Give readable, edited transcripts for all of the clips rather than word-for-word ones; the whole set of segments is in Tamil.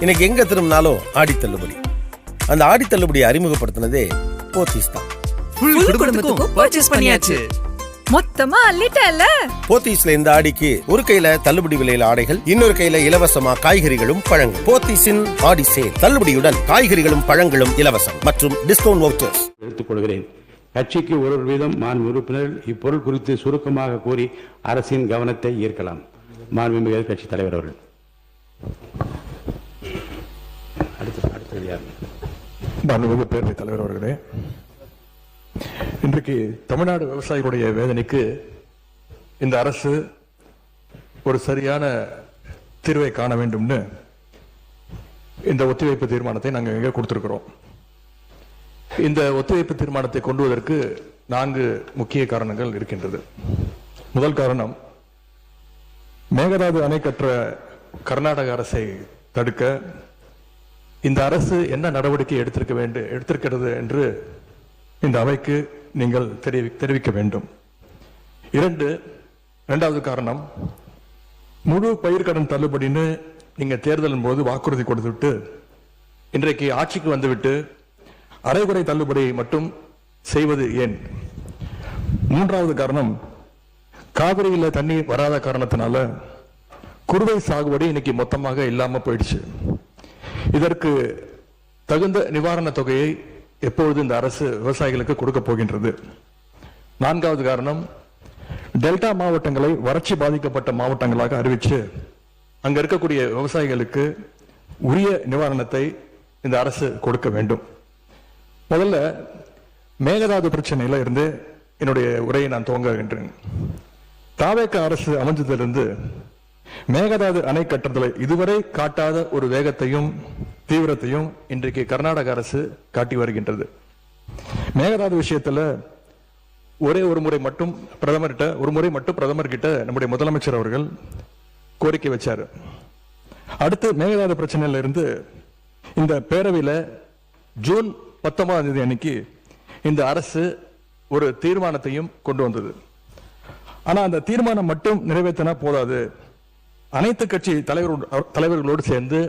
இன்னைக்கு எங்க திரும்பினாலும் ஆடி தள்ளுபடி. அந்த ஆடி தள்ளுபடியை அறிமுகப்படுத்தினதே போத்தீஸ் தான். பர்ச்சேஸ் பண்ணியாச்சு. மொத்தமா அள்ளிட்டல. போத்தீஸ்ல இந்த ஆடிக்கு ஒரு கையில தள்ளுபடி விலையில ஆடைகள், இன்னொரு கையில இலவசமா காய்கறிகளும் பழங்கள். போத்தீஸின் ஆடி சேல் தள்ளுபடியுடன் காய்கறிகளும் பழங்களும் இலவசம் மற்றும் டிஸ்கவுண்ட் வவுச்சர்ஸ். எடுத்துக்கொள்கிறேன். கட்சிக்கு ஒரு வீதம் மாண்பு உறுப்பினர்கள் இப்பொருள் குறித்து சுருக்கமாக கூறி அரசின் கவனத்தை ஈர்க்கலாம். மாண்புமிகு கட்சி தலைவர் அவர்கள். மாண்புமிகு பேரவைத் தலைவர் அவர்களே, இன்றைக்கு தமிழ்நாடு விவசாயிகளுடைய வேதனைக்கு இந்த அரசு ஒரு சரியான தீர்வை காண வேண்டும்னு இந்த ஒத்திவைப்பு தீர்மானத்தை நாங்கள் எங்கே கொடுத்திருக்கிறோம். இந்த ஒத்திவைப்பு தீர்மானத்தை கொண்டு வருவதற்கு 4 முக்கிய காரணங்கள் இருக்கின்றது. முதல் காரணம், மேகதாது அணை கற்ற கர்நாடக அரசை தடுக்க இந்த அரசு என்ன நடவடிக்கை எடுத்திருக்கிறது என்று இந்த அவைக்கு நீங்கள் தெரிவிக்க வேண்டும். இரண்டாவது காரணம், முழு பயிர்க்கடன் தள்ளுபடின்னு நீங்க தேர்தலின் போது வாக்குறுதி கொடுத்துவிட்டு இன்றைக்கு ஆட்சிக்கு வந்துவிட்டு அரைகுறை தள்ளுபடி மட்டும் செய்வது ஏன்? மூன்றாவது காரணம், காவிரியில தண்ணி வராத காரணத்தினால குறுவை சாகுபடி இன்னைக்கு மொத்தமாக இல்லாம போயிடுச்சு. இதற்கு தகுந்த நிவாரண தொகையை எப்பொழுது இந்த அரசு விவசாயிகளுக்கு கொடுக்க போகின்றது? நான்காவது காரணம், டெல்டா மாவட்டங்களை வறட்சி பாதிக்கப்பட்ட மாவட்டங்களாக அறிவிச்சு அங்க இருக்கக்கூடிய விவசாயிகளுக்கு உரிய நிவாரணத்தை இந்த அரசு கொடுக்க வேண்டும். முதல்ல மேகதாது பிரச்சனையில இருந்து என்னுடைய உரையை நான் துவங்குகின்றேன். தாவேக அரசு அமைஞ்சதிலிருந்து மேகதாது அணை கட்டுறதில் இதுவரை காட்டாத ஒரு வேகத்தையும் தீவிரத்தையும் இன்றைக்கு கர்நாடக அரசு காட்டி வருகின்றது. மேகதாது விஷயத்துல ஒரு முறை மட்டும் பிரதமர் கிட்ட நம்முடைய முதலமைச்சர் அவர்கள் கோரிக்கை வச்சாரு. அடுத்து மேகதாது பிரச்சனையில இருந்து இந்த பேரவையில ஜூன் 19ஆம் தேதி அன்னைக்கு இந்த அரசு ஒரு தீர்மானத்தையும் கொண்டு வந்தது. ஆனா அந்த தீர்மானம் மட்டும் நிறைவேற்றினா போதாது, அனைத்து கட்சி தலைவர்களோடு சேர்ந்து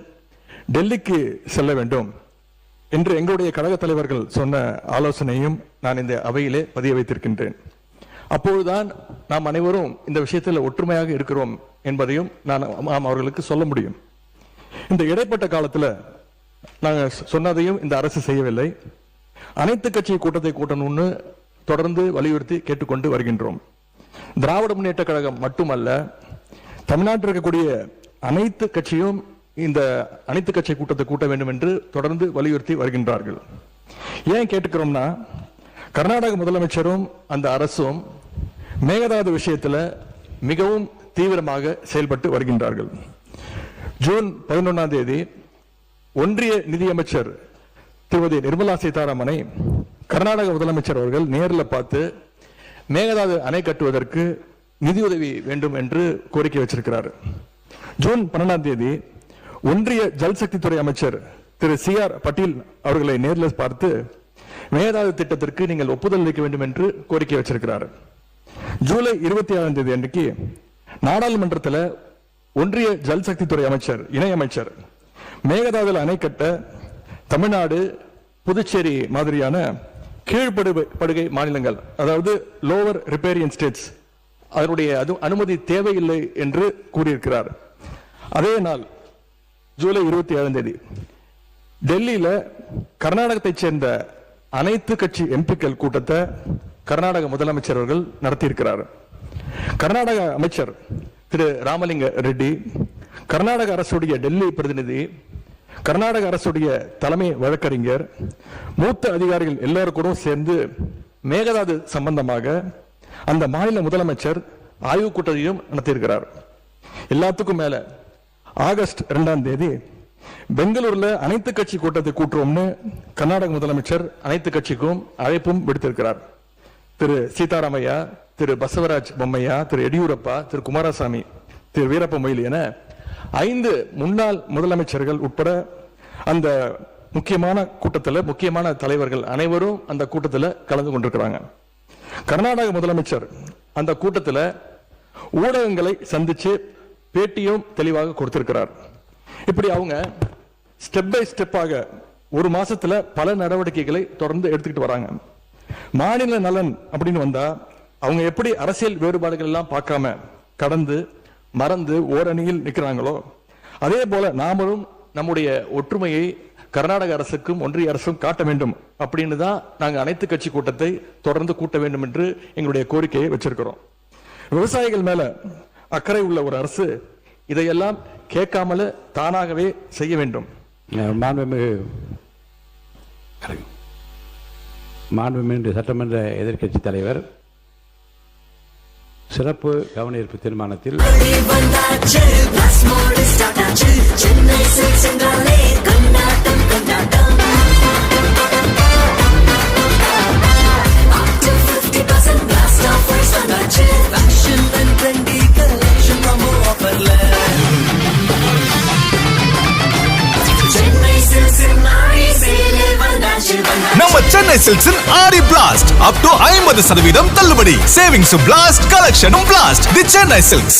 டெல்லிக்கு செல்ல வேண்டும் என்று எங்களுடைய கழக தலைவர்கள் சொன்ன ஆலோசனையும் நான் இந்த அவையிலே பதிய வைத்திருக்கின்றேன். அப்பொழுதுதான் நாம் அனைவரும் இந்த விஷயத்தில் ஒற்றுமையாக இருக்கிறோம் என்பதையும் நாம் அவர்களுக்கு சொல்ல முடியும். இந்த இடைப்பட்ட காலத்தில் நாங்கள் சொன்னதையும் இந்த அரசு செய்யவில்லை. அனைத்து கட்சி கூட்டத்தை கூட்டணும்னு தொடர்ந்து வலியுறுத்தி கேட்டுக்கொண்டு வருகின்றோம். திராவிட முன்னேற்ற கழகம் மட்டுமல்ல, தமிழ்நாட்டில் இருக்கக்கூடிய அனைத்து கட்சியும் இந்த அனைத்து கட்சி கூட்டத்தை கூட்ட வேண்டும் என்று தொடர்ந்து வலியுறுத்தி வருகின்றார்கள். ஏன் கேட்டுக்கிறோம்னா, கர்நாடக முதலமைச்சரும் அந்த அரசும் மேகதாது விஷயத்தில் மிகவும் தீவிரமாக செயல்பட்டு வருகின்றார்கள். ஜூன் 11ஆம் தேதி ஒன்றிய நிதியமைச்சர் திருமதி நிர்மலா சீதாராமனை கர்நாடக முதலமைச்சர் அவர்கள் நேரில் பார்த்து மேகதாது அணை கட்டுவதற்கு நிதியுதவி வேண்டும் என்று கோரிக்கை வச்சிருக்கிறார். ஜூன் 12ஆம் தேதி ஒன்றிய ஜல்சக்தி துறை அமைச்சர் திரு CR பட்டீல் அவர்களை நேரில் பார்த்து மேகதாது திட்டத்திற்கு நீங்கள் ஒப்புதல் அளிக்க வேண்டும் என்று கோரிக்கை வச்சிருக்கிறார். ஜூலை 26ஆம் தேதி அன்றைக்கு நாடாளுமன்றத்தில் ஒன்றிய ஜல்சக்தி துறை அமைச்சர் இணையமைச்சர் மேகதாதுல அணை கட்ட தமிழ்நாடு, புதுச்சேரி மாதிரியான கீழ்படுகை மாநிலங்கள், அதாவது லோவர் ரிப்பேரியன் ஸ்டேட்ஸ், அதனுடைய அனுமதி தேவையில்லை என்று கூறியிருக்கிறார். அதே நாள் ஜூலை 27ஆம் தேதி டெல்லியில கர்நாடகத்தை சேர்ந்த அனைத்து கட்சி எம்பிக்கள் கூட்டத்தை கர்நாடக முதலமைச்சர் அவர்கள் நடத்தியிருக்கிறார். கர்நாடக அமைச்சர் திரு ராமலிங்க ரெட்டி, கர்நாடக அரசுடைய டெல்லி பிரதிநிதி, கர்நாடக அரசுடைய தலைமை வழக்கறிஞர், மூத்த அதிகாரிகள் எல்லாரும் கூட சேர்ந்து மேகதாது சம்பந்தமாக அந்த மாநில முதலமைச்சர் ஆய்வு கூட்டத்தையும் நடத்தியிருக்கிறார். எல்லாத்துக்கும் மேல ஆகஸ்ட் 2ஆம் தேதி பெங்களூர்ல அனைத்து கட்சி கூட்டத்தை கூட்டுறோம்னு கர்நாடக முதலமைச்சர் அனைத்து கட்சிக்கும் அழைப்பும் விடுத்திருக்கிறார். திரு சீதாராமையா, திரு பசவராஜ் பொம்மையா, திரு எடியூரப்பா, திரு குமாரசாமி, திரு வீரப்ப மொய்லி என 5 முன்னாள் முதலமைச்சர்கள் உட்பட அந்த முக்கியமான கூட்டத்தில் முக்கியமான தலைவர்கள் அனைவரும் அந்த கூட்டத்தில் கலந்து கொண்டிருக்கிறாங்க. கர்நாடக முதலமைச்சர் அந்த கூட்டத்தில் ஊடகங்களை சந்திச்சு பேட்டியும் தெளிவாக கொடுத்திருக்கிறார். இப்படி அவங்க ஸ்டெப் பை ஸ்டெப்பாக ஒரு மாசத்துல பல நடவடிக்கைகளை தொடர்ந்து எடுத்துக்கிட்டு வராங்க. மாநில நலன் அப்படின்னு வந்தா அவங்க எப்படி அரசியல் வேறுபாடுகள் எல்லாம் பார்க்காம கடந்து மறந்து ஓரணியில் நிற்கிறாங்களோ அதே போல நாமளும் நம்முடைய ஒற்றுமையை கர்நாடக அரசுக்கும் ஒன்றிய அரசும் காட்ட வேண்டும் அப்படின்னு தான் நாங்கள் அனைத்து கட்சி கூட்டத்தை தொடர்ந்து கூட்ட வேண்டும் என்று எங்களுடைய கோரிக்கையை வச்சிருக்கிறோம். விவசாயிகள் மேல அக்கறை உள்ள ஒரு அரசு இதையெல்லாம் கேட்காமல தானாகவே செய்ய வேண்டும். மாண்புமிகு சட்டமன்ற எதிர்க்கட்சி தலைவர் சிறப்பு கவன ஈர்ப்பு தீர்மானத்தில் நம்ம சென்னை சில்க்ஸின் ஆடி பிளாஸ்ட் அப் டு 50% தள்ளுபடி. சேவிங்ஸும் பிளாஸ்ட், கலெக்ஷனும் பிளாஸ்ட். தி சென்னை சில்க்ஸ்.